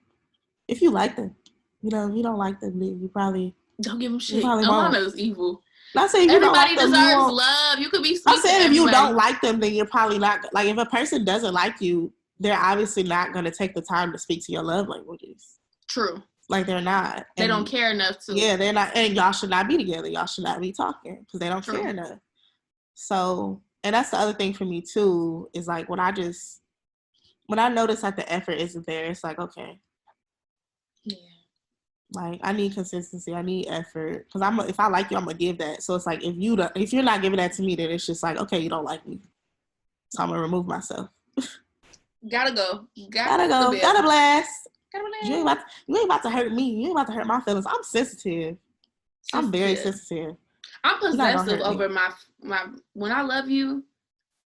[SPEAKER 2] If you like them, you know, if you don't like them, then you probably
[SPEAKER 1] don't give them
[SPEAKER 2] you
[SPEAKER 1] shit.
[SPEAKER 2] probably won't.
[SPEAKER 1] Alana's evil.
[SPEAKER 2] Not saying if you don't
[SPEAKER 1] Everybody
[SPEAKER 2] like them, you
[SPEAKER 1] deserves
[SPEAKER 2] won't.
[SPEAKER 1] love. You could be
[SPEAKER 2] I'm
[SPEAKER 1] sweet to
[SPEAKER 2] saying if you
[SPEAKER 1] everybody.
[SPEAKER 2] don't like them, then you're probably not. Like, if a person doesn't like you, they're obviously not going to take the time to speak to your love languages.
[SPEAKER 1] True.
[SPEAKER 2] Like, they're not.
[SPEAKER 1] They don't care enough to.
[SPEAKER 2] Yeah, they're not. And y'all should not be together. Y'all should not be talking because they don't care enough. So, and that's the other thing for me, too, is like when I notice that the effort isn't there, it's like, okay.
[SPEAKER 1] Yeah.
[SPEAKER 2] Like, I need consistency. I need effort. Because if I like you, I'm going to give that. So it's like, if you're not giving that to me, then it's just like, okay, you don't like me. So I'm going to remove myself.
[SPEAKER 1] Gotta go.
[SPEAKER 2] Gotta go. Gotta blast. You ain't about to hurt me. You ain't about to hurt my feelings. I'm sensitive. I'm very sensitive.
[SPEAKER 1] I'm possessive over my when I love you,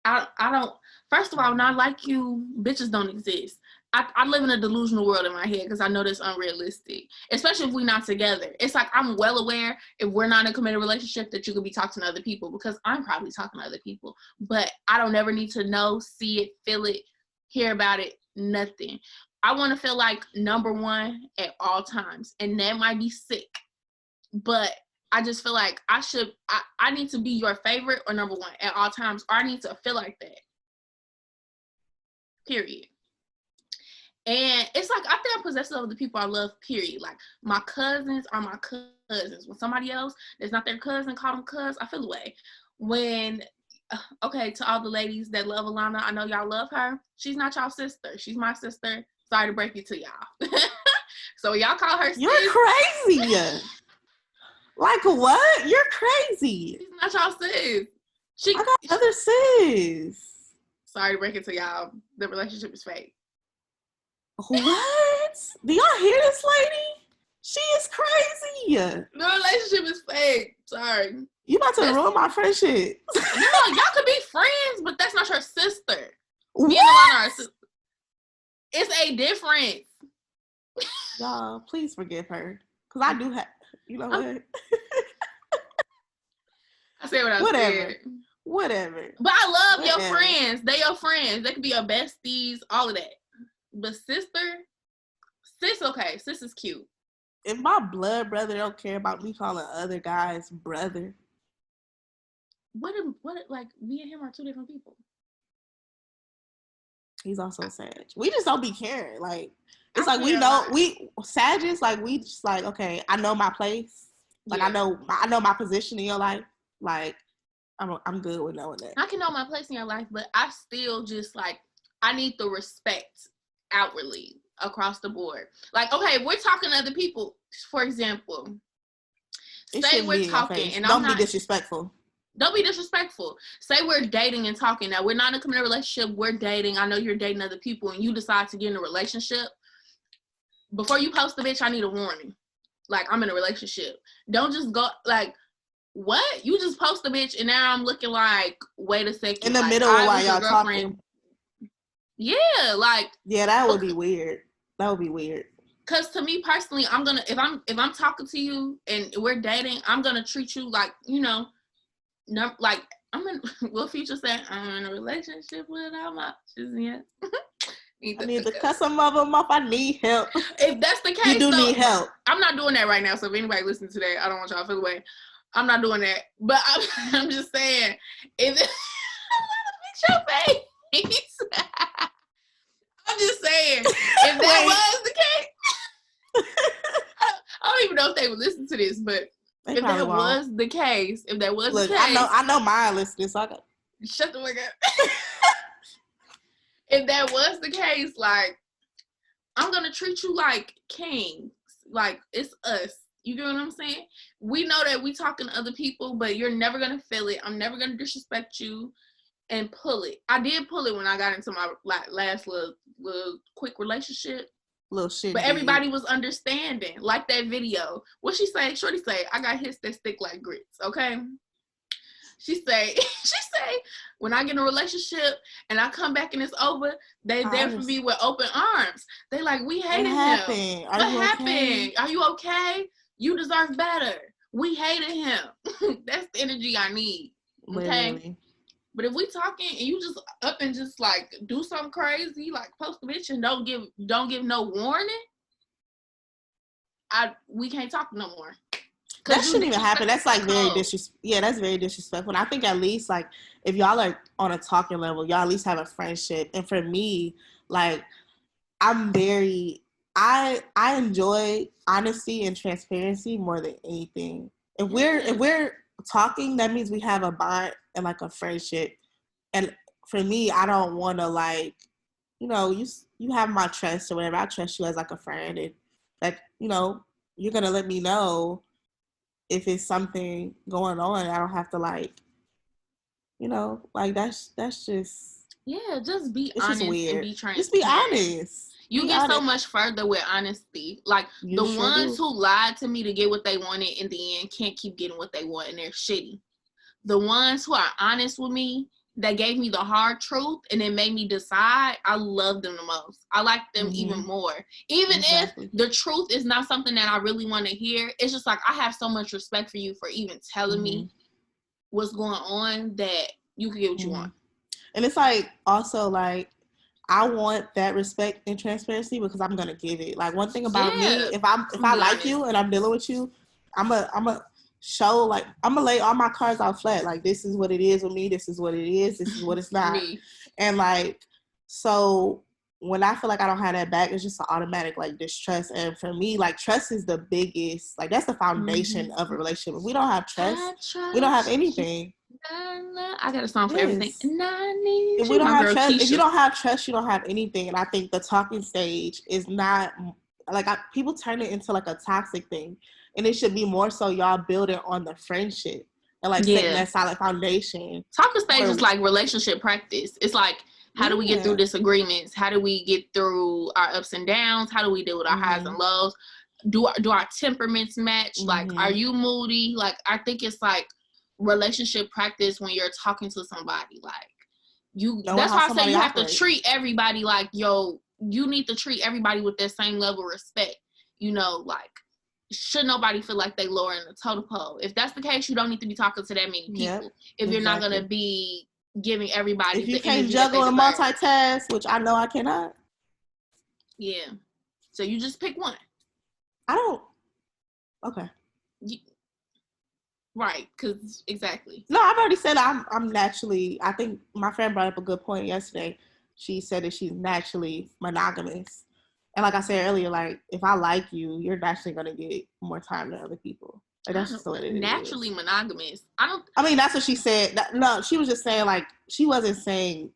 [SPEAKER 1] I don't, first of all, when I like you, bitches don't exist. I live in a delusional world in my head because I know that's unrealistic, especially if we're not together. It's like I'm well aware if we're not in a committed relationship that you could be talking to other people because I'm probably talking to other people, but I don't ever need to know, see it, feel it, hear about it, nothing. I want to feel like number one at all times, and that might be sick, but I just feel like I need to be your favorite or number one at all times, or I need to feel like that. Period. And it's like, I think I'm possessive of the people I love, period. Like, my cousins are my cousins. When somebody else that's not their cousin call them cuz, I feel away. When, okay, to all the ladies that love Alana, I know y'all love her. She's not y'all sister. She's my sister. Sorry to break it to y'all. So y'all call her sis.
[SPEAKER 2] You're crazy. Like, what? You're crazy.
[SPEAKER 1] She's not y'all sis.
[SPEAKER 2] I got other sis.
[SPEAKER 1] Sorry to break it to y'all. The relationship is fake.
[SPEAKER 2] What? Do y'all hear this lady? She is crazy.
[SPEAKER 1] The relationship is fake. Sorry.
[SPEAKER 2] You about to ruin my friendship.
[SPEAKER 1] No, y'all could be friends, but that's not your sister. Me and Alana are sisters. It's a difference.
[SPEAKER 2] Y'all, please forgive her. Because I do have, you know what?
[SPEAKER 1] I said what I said.
[SPEAKER 2] Whatever.
[SPEAKER 1] But I love your friends. They your friends. They could be your besties, all of that. But sis, okay. Sis is cute.
[SPEAKER 2] If my blood brother don't care about me calling other guys brother.
[SPEAKER 1] What, like, me and him are two different people.
[SPEAKER 2] He's also Sag. We just don't be caring. Like, it's like we know, Sagittarius, like, we just like, okay, I know my place. Like, yeah. I know my position in your life. Like, I'm good with knowing that.
[SPEAKER 1] I can know my place in your life, but I still just, like, I need the respect outwardly across the board. Like, okay, we're talking to other people, for example. Say we're talking, and
[SPEAKER 2] don't be disrespectful.
[SPEAKER 1] Don't be disrespectful. Say we're dating and talking. Now, we're not in a committed relationship. We're dating. I know you're dating other people, and you decide to get in a relationship. Before you post the bitch, I need a warning. Like, I'm in a relationship. Don't just go, like, what? You just post the bitch, and now I'm looking like, wait a second.
[SPEAKER 2] In the middle of while y'all talking.
[SPEAKER 1] Yeah, like.
[SPEAKER 2] Yeah, that would be weird. That would be weird.
[SPEAKER 1] Cause to me personally, I'm gonna, if I'm talking to you and we're dating, I'm gonna treat you like, you know, like I'm in. Will Future say I'm in a relationship with all my options? Yeah.
[SPEAKER 2] I need to cut some of them off. I need help.
[SPEAKER 1] If that's the case,
[SPEAKER 2] you do need help.
[SPEAKER 1] I'm not doing that right now. So if anybody listening to that, I don't want y'all to feel away. I'm not doing that. But I'm just saying, if fix your face. I'm just saying, if that was the case, I don't even know if they would listen to this, but if that was the case, the case,
[SPEAKER 2] I know mine listen, so I got
[SPEAKER 1] shut the fuck up. If that was the case, like, I'm gonna treat you like kings. Like, it's us. You get what I'm saying? We know that we talking to other people, but you're never gonna feel it. I'm never gonna disrespect you and pull it. I did pull it when I got into my last little quick relationship.
[SPEAKER 2] Little shit.
[SPEAKER 1] But everybody was understanding. Like that video. What she say? Shorty say, I got hits that stick like grits. Okay. She say, when I get in a relationship and I come back and it's over, they there for me with open arms. They like, we hated him. What happened? Okay? Are you okay? You deserve better. We hated him. That's the energy I need. Okay. Literally. But if we talking and you just up and just like do something crazy, like post a bitch and don't give no warning, we can't talk no more.
[SPEAKER 2] That shouldn't even happen. That's like very disrespectful. Yeah, that's very disrespectful. And I think at least like if y'all are on a talking level, y'all at least have a friendship. And for me, like I enjoy honesty and transparency more than anything. If we're talking, that means we have a bond and like a friendship. And for me, I don't want to like, you have my trust or whatever. I trust you as like a friend, and that you're gonna let me know if it's something going on. I don't have to like, like that's just
[SPEAKER 1] just be honest and be transparent.
[SPEAKER 2] Just be honest.
[SPEAKER 1] You get so much further with honesty. Like the ones who lied to me to get what they wanted in the end can't keep getting what they want, and they're shitty. The ones who are honest with me, that gave me the hard truth and it made me decide, I love them the most. I like them even more. Even if the truth is not something that I really want to hear, it's just like I have so much respect for you for even telling me what's going on that you can get what you want.
[SPEAKER 2] And it's like also like I want that respect and transparency because I'm gonna give it. Like one thing about me, if I like you and I'm dealing with you, I'm a show like I'm gonna lay all my cards out flat. Like this is what it is with me. This is what it is. This is what it's not. And like so when I feel like I don't have that back, it's just an automatic like distrust. And for me, like trust is the biggest. Like that's the foundation of a relationship. If we don't have trust, we don't have anything.
[SPEAKER 1] I got a song for everything.
[SPEAKER 2] If we don't have trust, if you don't have trust, you don't have anything. And I think the talking stage is not like people turn it into like a toxic thing, and it should be more so y'all building on the friendship and like setting that solid foundation.
[SPEAKER 1] Talking stage is like relationship practice. It's like how do we get through disagreements? How do we get through our ups and downs? How do we deal with our highs and lows? Do our temperaments match? Like, are you moody? Like, I think it's like relationship practice when you're talking to somebody. Like that's why I say you have to treat everybody like you need to treat everybody with that same level of respect. Like should nobody feel like they lower in the totem pole. If that's the case, you don't need to be talking to that many people. If you're not gonna be giving everybody,
[SPEAKER 2] if you can't juggle and multitask, which I know I cannot.
[SPEAKER 1] Yeah, so you just pick one.
[SPEAKER 2] I don't. Okay.
[SPEAKER 1] Right, because exactly.
[SPEAKER 2] No, I've already said I'm naturally. I think my friend brought up a good point yesterday. She said that she's naturally monogamous, and like I said earlier, like if I like you, you're naturally gonna get more time than other people. Like that's just the way it is.
[SPEAKER 1] Naturally monogamous. I
[SPEAKER 2] mean, that's what she said. No, she was just saying like she wasn't saying.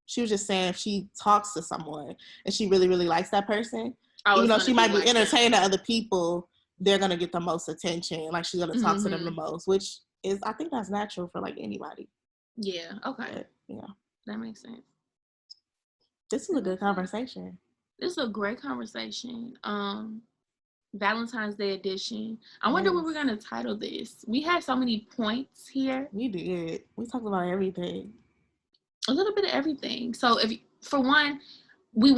[SPEAKER 2] She was just saying if she talks to someone and she really really likes that person, even though she might be entertaining other people, they're going to get the most attention. Like she's going to talk to them the most, which is, I think that's natural for like anybody.
[SPEAKER 1] Yeah. Okay.
[SPEAKER 2] But, yeah.
[SPEAKER 1] That makes sense.
[SPEAKER 2] This is a good conversation.
[SPEAKER 1] This is a great conversation. Valentine's Day edition. I wonder what we're going to title this. We had so many points here.
[SPEAKER 2] We did. We talked about everything.
[SPEAKER 1] A little bit of everything. So for one, we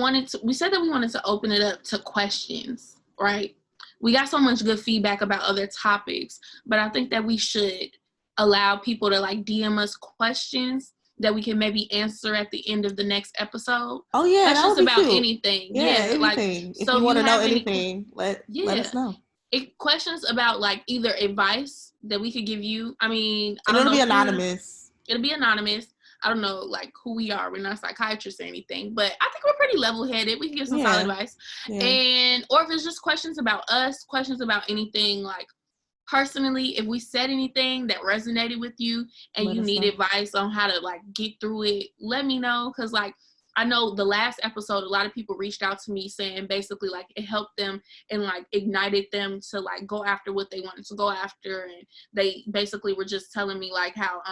[SPEAKER 1] said that we wanted to open it up to questions, right? We got so much good feedback about other topics, but I think that we should allow people to like DM us questions that we can maybe answer at the end of the next episode.
[SPEAKER 2] Oh yeah,
[SPEAKER 1] questions about anything.
[SPEAKER 2] Yeah, anything. Like if you want to know anything, let us know.
[SPEAKER 1] Questions about like either advice that we could give you. I mean,
[SPEAKER 2] it'll be anonymous.
[SPEAKER 1] It'll be anonymous. I don't know, like, who we are. We're not psychiatrists or anything, but I think we're pretty level-headed. We can give some solid advice. Yeah. Or if it's just questions about us, questions about anything, like, personally, if we said anything that resonated with you and you need advice on how to, like, get through it, let me know. Because, like, I know the last episode, a lot of people reached out to me saying basically, like, it helped them and, like, ignited them to, like, go after what they wanted to go after. And they basically were just telling me, like, how,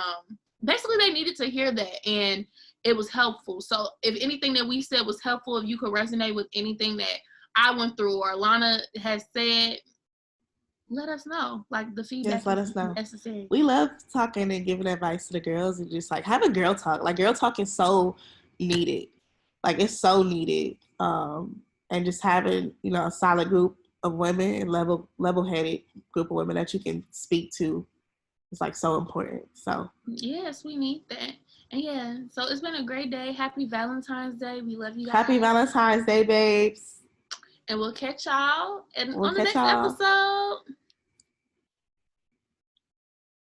[SPEAKER 1] basically they needed to hear that and it was helpful. So if anything that we said was helpful, if you could resonate with anything that I went through or Alana has said, let us know. Like the feedback.
[SPEAKER 2] Yes, let us know.
[SPEAKER 1] Necessary.
[SPEAKER 2] We love talking and giving advice to the girls and just like have a girl talk. Like girl talk is so needed. Like it's so needed. And just having, a solid group of women and level-headed group of women that you can speak to. It's like so important. So
[SPEAKER 1] yes, we need that. And so it's been a great day. Happy Valentine's Day. We love you guys.
[SPEAKER 2] Happy Valentine's Day, babes.
[SPEAKER 1] And we'll catch y'all on the next episode.